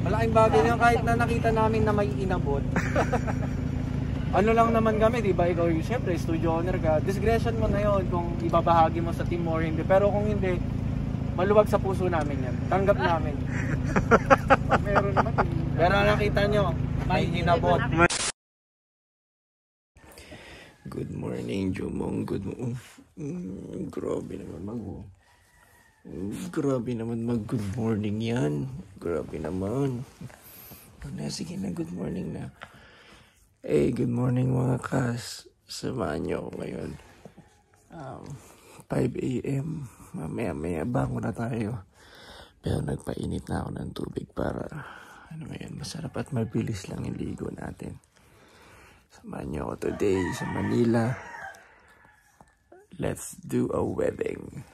Malaking bagay yan kahit na nakita namin na may inabot. Ano lang naman kami, di ba? Ikaw yung siyempre, studio owner ka. Discretion mo na yon kung ibabahagi mo sa team or hindi. Pero kung hindi, maluwag sa puso namin yan. Tanggap namin. Meron naman. Pero nakita nyo, may inabot. Good morning, Jumong. Good morning. Grabe naman mag-good morning yan. Grabe naman. Sige na, good morning na. Hey, good morning mga kas. Samahan nyo ako ngayon. 5 AM. Mamaya bangon na tayo. Pero nagpainit na ako ng tubig para masarap at mabilis lang yung ligo natin. Samahan nyo ako today sa Manila. Let's do a wedding.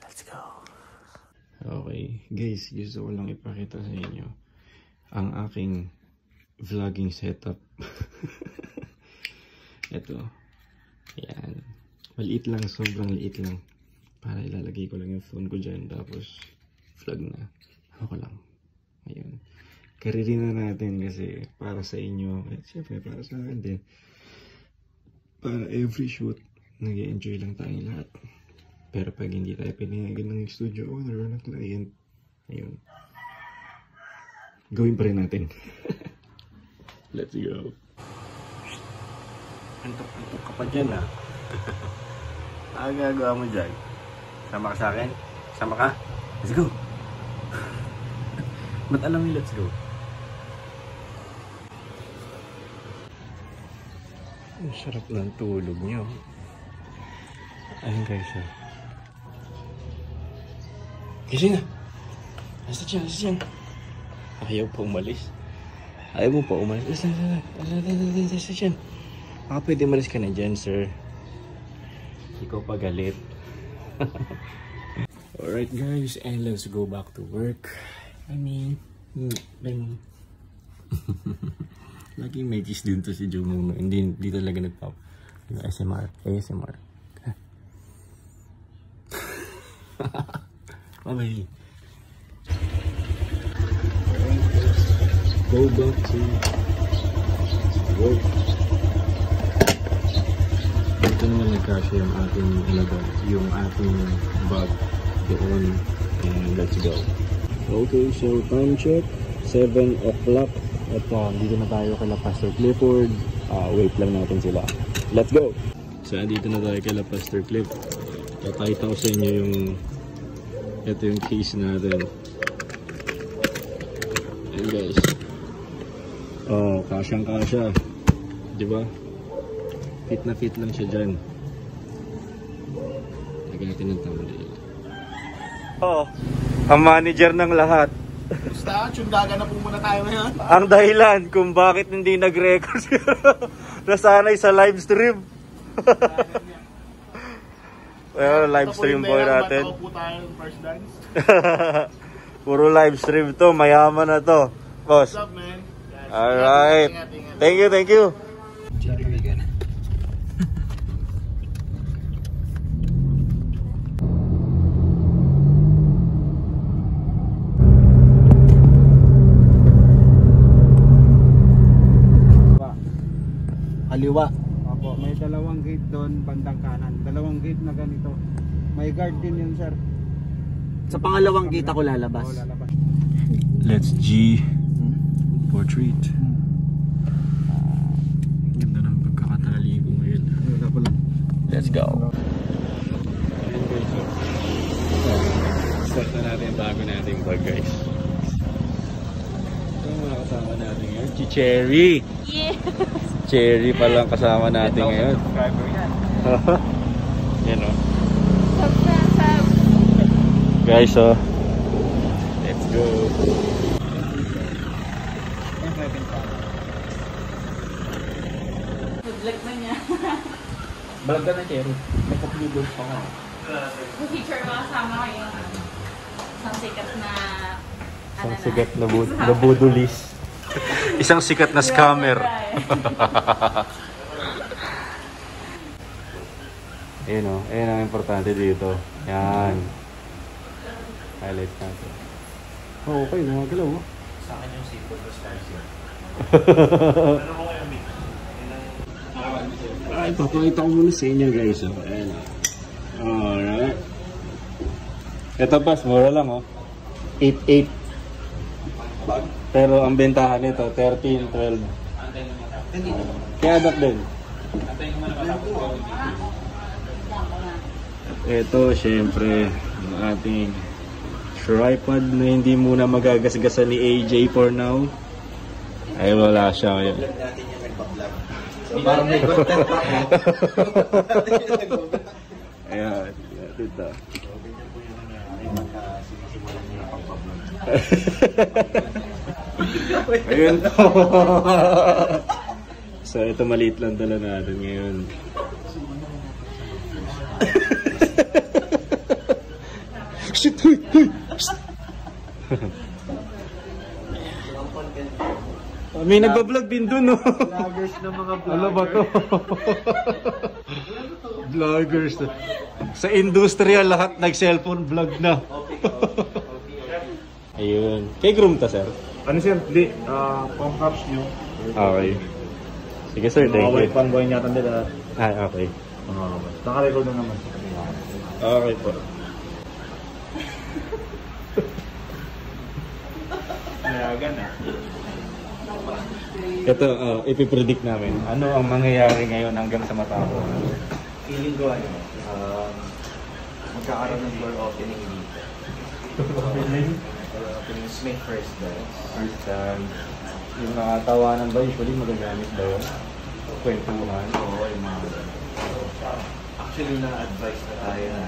Let's go. Okay, guys, gusto ko lang ipakita sa inyo ang aking vlogging setup. Ito. Ayan. Maliit lang, sobrang liit lang. Para ilalagay ko lang yung phone ko dyan. Tapos, vlog na. Ako lang. Ayun. Kariri na natin kasi para sa inyo. At syempre, para sa akin din. Para every shoot, nag-enjoy lang tayong lahat. Pero pag hindi tayo pinayagan ng studio owner or ng client, ayun. Gawin pa rin natin. Let's go. Antok ka pa dyan ah. Ano gagawa mo dyan? Sama ka sa akin? Sama ka? Let's go! Ba't alam mo let's go? Ang sarap ng tulog niyo. Ayun guys ah. Gising na! Nasa dyan. Ayaw pa umalis. Ayaw mo pa umalis. Nasa dyan. Baka pwede umalis ka na dyan, sir. Ikaw pa galit. Alright guys, and let's go back to work. Laging may gis din to si Jumong. Hindi talaga nagpap. ASMR. Bye. Go back to work. Ito naman nagkasya yung ating ilagay, yung ating bag doon, and let's go. Okay, so time check 7 o'clock. Ito, dito na tayo kay Pastor Clifford. Wait lang natin sila. Let's go! So dito na tayo kay Pastor Cliff. Papakita ko sa inyo yung ito yung case natin. Ayan guys. Oh, kasyang-kasya. Diba? Fit na fit lang siya dyan. Lagyan natin ng thumbnail. Oh, ang manager ng lahat. Basta, tsundaga na po muna tayo ngayon. Ang dahilan kung bakit hindi nag-record. Nasanay sa live stream. Well, live stream boy natin. Po tayo ng first dance. Puro live stream to, mayaman na to. Boss. What's up, man? Alright. Thank you. Kaliwa. Opo, may dalawang gate doon, bandang kanan. Dalawang gate na ganito. May guard din yun, sir. Sa pangalawang gate ako lalabas. Oo, lalabas. Let's G portrait. Ganda ng pagkakatali ko ngayon. Let's go. Ayan guys. Start na natin yung bago nating bag guys. Ito yung mga kasama natin ngayon. Si Cherry. Yeah. Cherry palang kasama natin ngayon. Yan o. Guys oh. Let's go. Vlog ba niya? Balag ka na, Cherry. May kapludos pa nga. Picture mo kasama ko yung isang sikat na Isang sikat na budulis. Isang sikat na scammer. Ayun o. Ayun ang importante dito. Yan. Highlight natin. Oh, okay. Gumagalaw o. Sa akin yung Ay, papakita ko muna sa inyo guys. Oh. Ayan. Alright. Ito pas, mura lang oh. 8.8. Pero ang bentahan nito, 13, 12. Kaya adapt din. Ito, syempre, ang ating tripod na hindi muna magagasgasan ni AJ for now. Ay, wala siya ngayon. Parang may content pa ako. Ayan, ito. Ayun to. So, ito maliit lang dala natin ngayon. Shit, huy, huy. May nagbablog din dun, no? Vloggers ng mga vloggers. Ano ba to? Vloggers. Sa industriya, lahat nag-cellphone vlog na. Ayun. Kay groom ta, sir? Ano sir? Hindi. Pang-caps nyo. Okay. Sige, sir. Thank you. Mga fanboy niya nila. Ay, okay. Naka-record na naman. Okay po. Nayagan na. Ito, ipipredict namin. Ano ang mangyayari ngayon hanggang sa matapos? Feeling ko magkakaroon ng door opening dito. Opening May first dance. First time. Yung nakatawanan ba, usually magagamit ba yun? Kwentuhan. Oo, yung mga actually na-advise na tayo na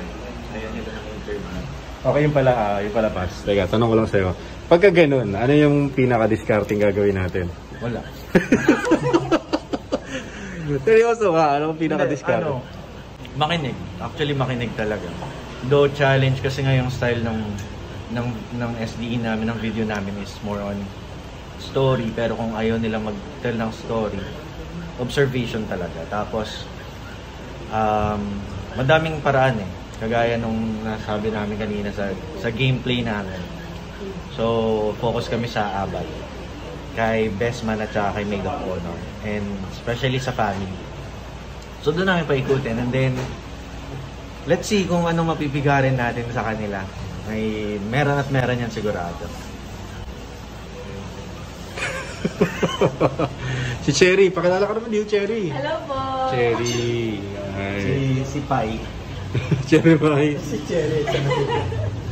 ayaw nila ng interview. Okay, yung pala pass. Teka, tanong ko lang sa'yo. Pagka ganun, ano yung pinaka-discarding gagawin natin? Wala. Seryoso ka? Ano yung pinaka-discard? Makinig. Actually, makinig talaga. Though challenge kasi nga yung style ng SDE namin, ng video namin is more on story. Pero kung ayaw nila mag-tell ng story, observation talaga. Tapos, madaming paraan eh. Kagaya nung nasabi namin kanina sa gameplay namin. So, focus kami sa Abad. Kay Bestman at saka kay Maid of Honor. And especially sa family. So, doon namin paikutin. And then, let's see kung anong mapipigarin natin sa kanila. May meron at meron yan sigurado. Si Cherry, pakilala ka naman dito, Cherry. Hello po! Cherry. Ay. Si Pai. Cherry Pai. Si Cherry.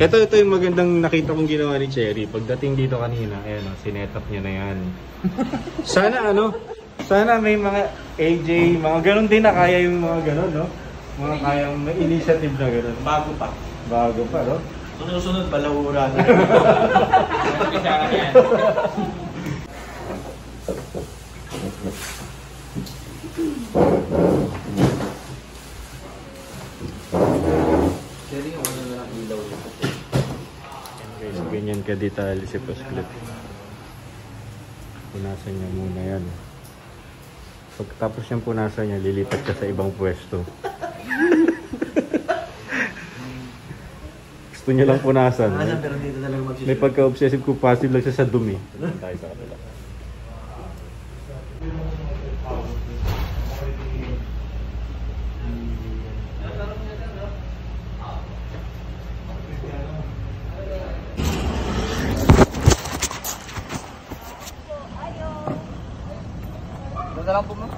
Ito yung magandang nakita kong ginawa ni Cherry. Pagdating dito kanina, ayan o, sinetap niya na yan. Sana may mga AJ, mga ganun din na kaya yung mga ganun, no? Mga kayang may initiative na ganun. Bago pa, no? Sunod-sunod, balawura na. Cherry, yung ano na lang ilaw dito. Guys, ganyan ka-detail si Pasclip. Punasan niya muna yan. Pagkatapos niyang punasan niya, lilipat ka sa ibang pwesto. Gusto niya lang punasan. Pero dito na lang May pagka-obsessive compulsive lang siya sa dumi. Tayo sa kanila. Dalang po mo?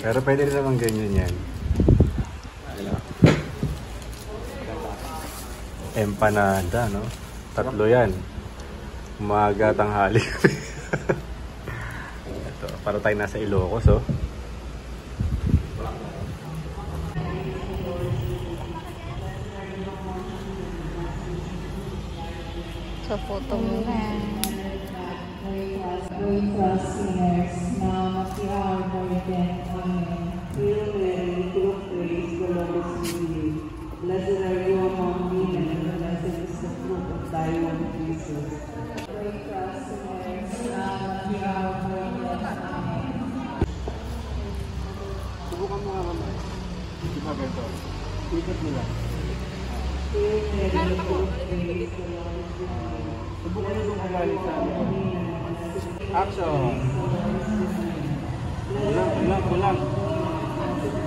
Pero pwede rin naman ganyan yan. Empanada, no? 3 yan. Umaga, tanghali. Ito, para tayo nasa Ilocos, oh. Sa photo mo na. Blessed are you among women, and blessed is the fruit of thy womb, Jesus. Pray for us sinners, now at the hour of our death. Amen. Subukan mo nga naman. ganito. Ikot nila. Subukan nyo yung kagalit sa amin. Action! Kulang.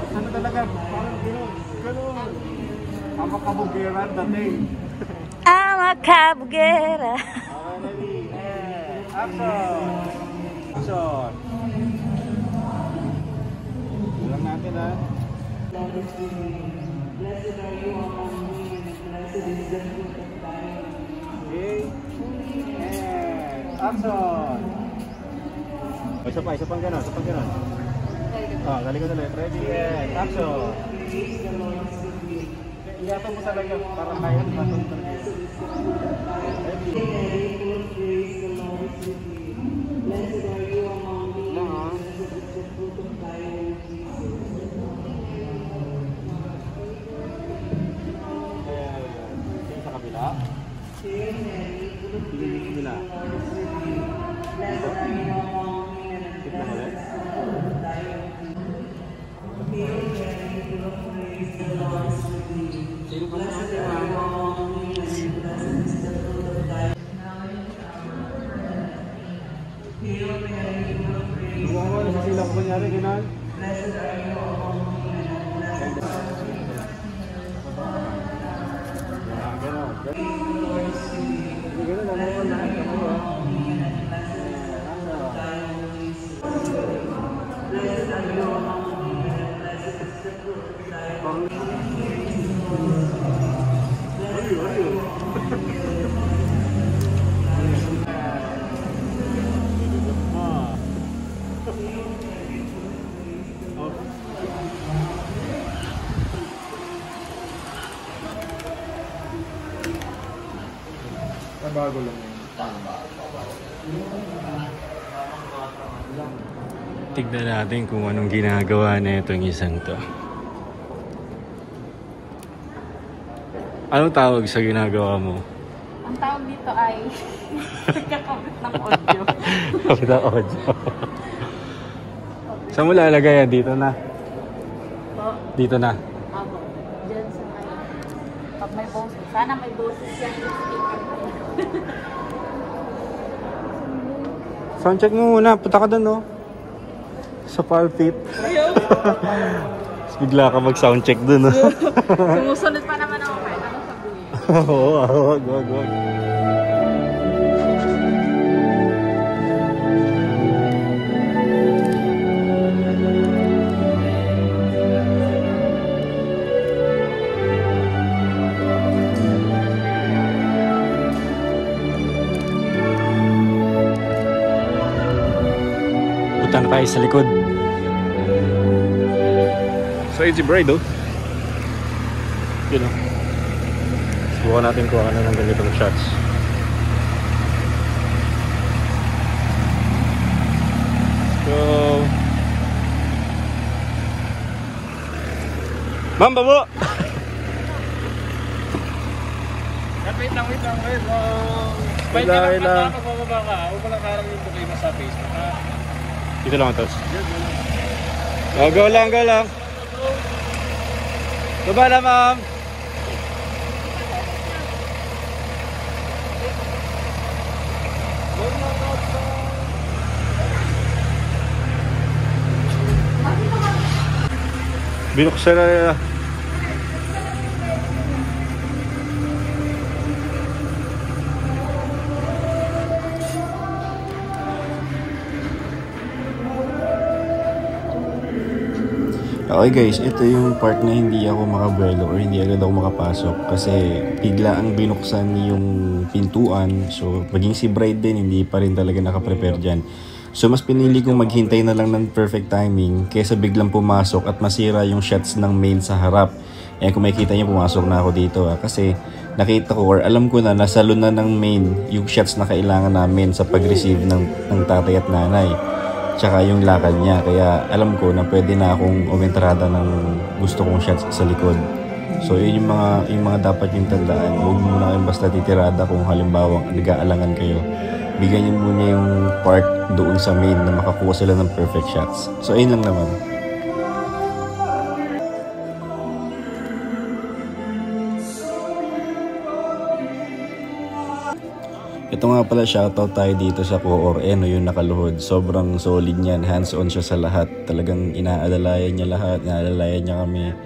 Ano talaga? Parang gano'n. Ang makabugiran dating. I'm a cabugera. Okay, ready? Action! Action! Kulang natin ha. Blessed are you among women, and blessed is the fruit of thy womb. Okay? And action! Isa pang gano'n. Galing ko ulit. Ready? And action! Iyato mo talaga para kaya matong talaga. Ready? Praise the Lord is with you. Blessed are you among women, and blessed is the fruit of thy womb, Jesus. Sa kabila. Kabila. Blessed are you among women, and blessed is the fruit of thy womb. Hail Mary, full of grace, the Lord is with you. Blessed are you among women, and blessed is the fruit of thy womb. Hail Mary, full of grace, Huwag mo na sa silang kunyari, gano'n. blessed are you among women, and blessed is the fruit of thy womb. Gano'n. The Lord is with you. Gano'n, Blessed gano'n. are you among women, and blessed is the fruit of thy womb, Jesus. Blessed are you among women, and blessed is the fruit of thy womb. Bago lang yun. Tignan natin kung anong ginagawa na itong isang to. Anong tawag sa ginagawa mo? Ang tawag dito ay kakabit ng audio. Kapit ang audio. Saan mo lalagay yan? Dito na? Dito na? Ako. Diyan sa may... Pag may boses. Sana may boses yan. Soundcheck mo muna. Punta ka doon, no? Sa pulpit. Ayaw. Bigla ka mag-soundcheck doon, no? Sumusunod pa naman ako kahit ano sabihin. Oo, wag. Punta na tayo sa likod. So, it's a bride, oh. Yun, oh. Subukan natin kung ano ng ganitong shots. So, Ma'am, babo! Wait lang. Wait lang. Pagbababa ka, huwag mo lang karang yung bukay mo sa Facebook, ha? Dito lang ito. Oh, go lang. Baba na, ma'am. Binuksan na nila. Okay guys, ito yung part na hindi ako makabuelo or hindi agad ako makapasok kasi bigla ang binuksan yung pintuan. So maging si bride din, hindi pa rin talaga nakaprepare dyan. So mas pinili kong maghintay na lang ng perfect timing kaysa biglang pumasok at masira yung shots ng main sa harap. Ayan, kung makikita niyo pumasok na ako dito kasi nakita ko or alam ko na nasalo na ng main yung shots na kailangan namin sa pag-receive ng tatay at nanay. Tsaka yung lakad niya, kaya alam ko na pwede na akong umentrada ng gusto kong shots sa likod. So yun yung mga dapat yung tandaan. Huwag muna kayong basta titirada kung halimbawa nag-aalangan kayo. Bigyan niyo muna yung part doon sa main na makakuha sila ng perfect shots. So ayun lang naman. Ito nga pala, shoutout tayo dito sa Coor Eno, yung nakaluhod. Sobrang solid niyan, hands-on siya sa lahat. Talagang inaalalayan niya lahat, inaalalayan niya kami.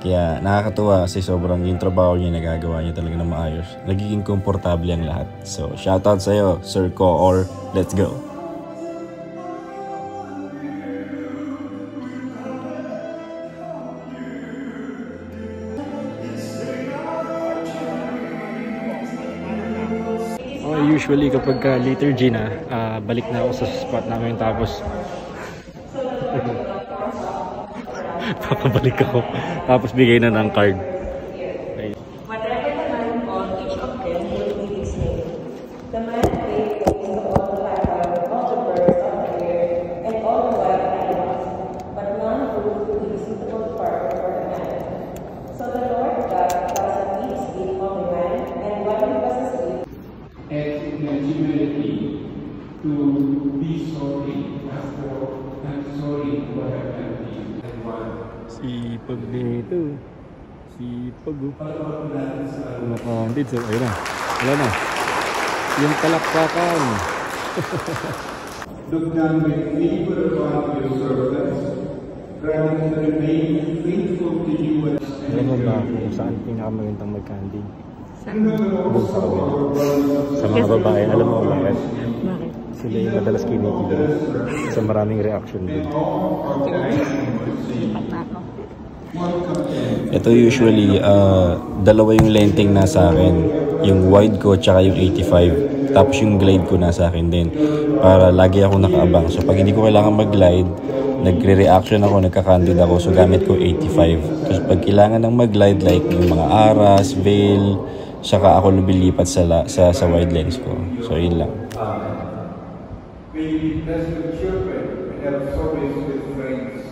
Kaya nakakatuwa kasi sobrang yung trabaho niya, nagagawa niya talaga na maayos. Nagiging komportable ang lahat. So, shoutout sa'yo, Sir Coor. Let's go! Usually kapag liturgy na, balik na ako sa spot namin tapos papabalik ako tapos bigay na ng card. Okay. Whatever the man on each of them will be his name. The man gave names to all the cattle, all the birds of the air, and all the wild animals, but none proved to be suitable partner for the man. So the Lord God caused a deep sleep on the man, and while he was asleep, in humility to be sorry after I'm sorry for what I've done to you. Sipag nito. Sipag oh. Kumakahandid. So, ayun na. Wala na. Yung palakpakan. Look down with favor upon your servants, granting to remain faithful to you. Alam mo ba kung saan pinakamagandang mag-candy? Doon sa kabila. Sa mga babae, alam mo bakit? Bakit? Sila yung madalas kinikilig sa maraming reaction din. Ito usually, dalawa yung lengthing na sa akin. Yung wide ko tsaka yung 85. Tapos yung glide ko na sa akin din. Para lagi ako nakaabang. So pag hindi ko kailangan mag-glide, nagre-reaction ako, nagka-candid ako. So gamit ko 85. Tapos pag kailangan ng mag-glide, like yung mga aras, veil, saka ako lumilipat sa wide lens ko. So yun lang. We bless the children and have service with friends.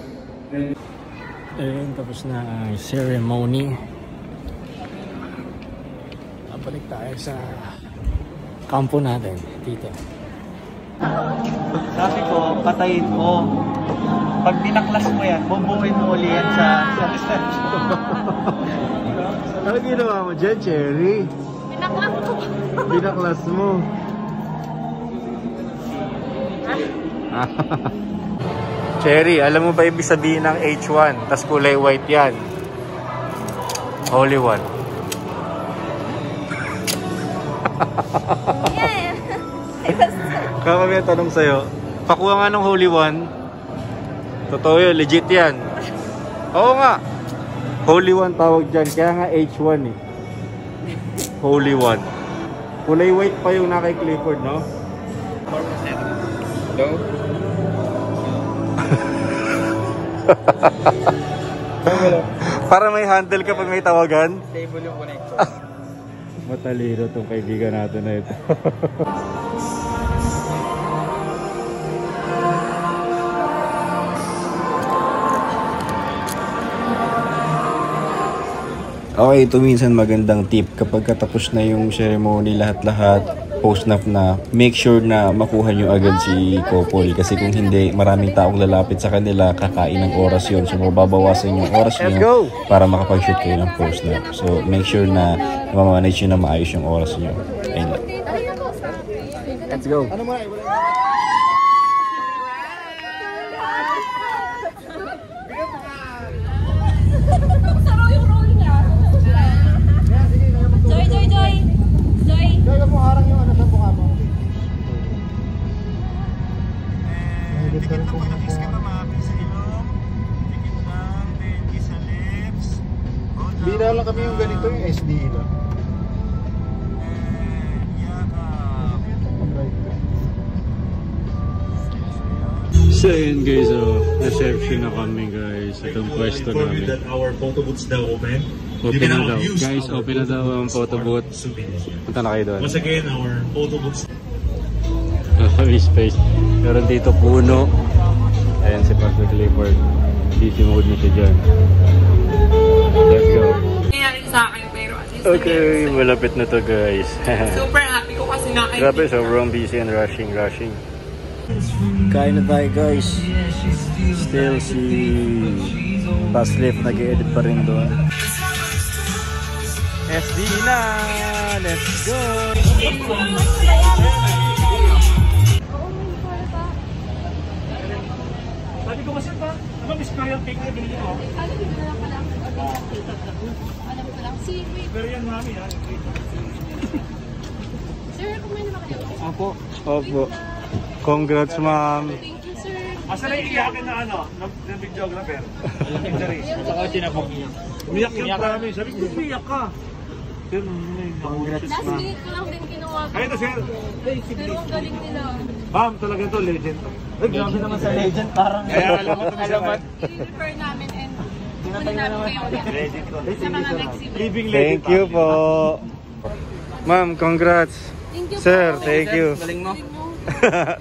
Ayun, tapos na ang ceremony. Balik tayo sa kampo natin dito. Sabi ko, patayin mo. Pag binaklas mo yan, bubuhin mo uli yan sa reception. Ano ginawa mo dyan, Cherry? Pinaklas ko. Binaklas mo. Cherry, alam mo ba ibig sabihin ng H1? Tas kulay white yan. Holy One. Yeah. Kaya may tanong sa'yo, pakuha nga ng Holy One. Totoo yun, legit yan. Oo nga. Holy One tawag dyan, kaya nga H1 eh. Holy One. Kulay white pa yung na kay Clifford, no? 4%. Hello? Para may handle ka pag may tawagan. Stable yung connector. Matalino tong kaibigan natin na ito. Okay, ito minsan magandang tip kapag katapos na yung ceremony lahat-lahat, post-nap na, make sure na makuha nyo agad si couple kasi kung hindi, maraming taong lalapit sa kanila, kakain ng oras yun. So mababawasan yung oras nyo para makapag-shoot kayo ng post-nap. So make sure na mamanage nyo na maayos yung oras nyo. Ayun lang. Let's go! Bira lang kami yung ganito, yung SDE lang. So yun guys, reception na kami guys. Itong pwesto namin. Our photo booths now open. Open na daw. Guys, open na daw ang photo booth. Punta na kayo doon. Once again, our photo booths. May space. Pero dito puno. Ayan si Pastor Clifford. Busy mode na siya dyan. Let's go. Nangyari sa akin pero at least Okay, malapit na to guys. super happy ko kasi nakikita. Grabe, sobrang busy and rushing. Kain na tayo guys. Still si Paslip nag-edit pa rin doon. SD na! Let's go! Sabi ko kasi pa, ano miss ko yung cake na binili ko? Ano ko lang pala? Alam ko lang. Si wait. Pero yan mami ha. Sir, kumain na ba kayo? Opo. Opo. Congrats, ma'am. Thank you, sir. Asa na yung iyakin na ano, ng videographer? Saka sinapok niya. Umiyak yung promise. Sabi ko, umiyak ka. Sir, congrats Last minute ko lang din kinuha ko. Ay, ito sir. Pero ang galing nila. Ma'am, talaga to legend. Ay, grabe naman sa legend, parang Kaya alamat na siya. I-refer namin and kunin namin kayo ulit. Legend to. Sa mga next event. Living legend. Thank you po. Ma'am, congrats. Thank you Sir, po. thank you. galing mo.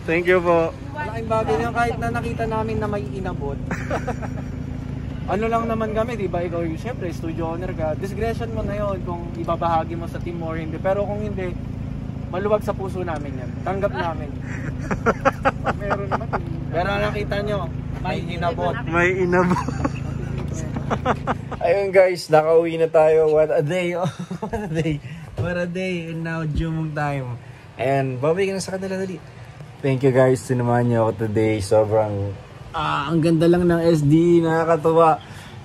Thank you po. Malaking bagay yan kahit na nakita namin na may inabot. Ano lang naman kami, di ba? Ikaw yung siyempre, studio owner ka. Discretion mo na yon kung ibabahagi mo sa team or hindi. Pero kung hindi, maluwag sa puso namin yan. Tanggap namin. Meron naman. Pero nakita nyo, may inabot. May inabot. Ayun guys, nakauwi na tayo. What a day. Oh, what a day. What a day. And now, Jumong time. And babay ka na sa kanila dali. Thank you guys. Sinamahan niyo ako today. Sobrang ang ganda lang ng SD. Nakakatuwa.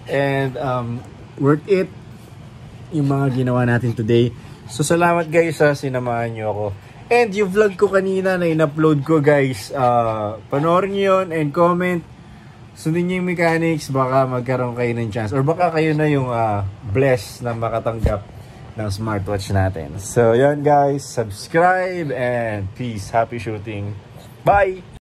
And worth it yung mga ginawa natin today. So salamat guys sa sinamahan niyo ako. And yung vlog ko kanina na in-upload ko guys. Panoorin niyo yun and comment. Sundin niyo yung mechanics. Baka magkaroon kayo ng chance. Or baka kayo na yung blessed na makatanggap ng smartwatch natin. So yan guys. Subscribe and peace. Happy shooting. Bye!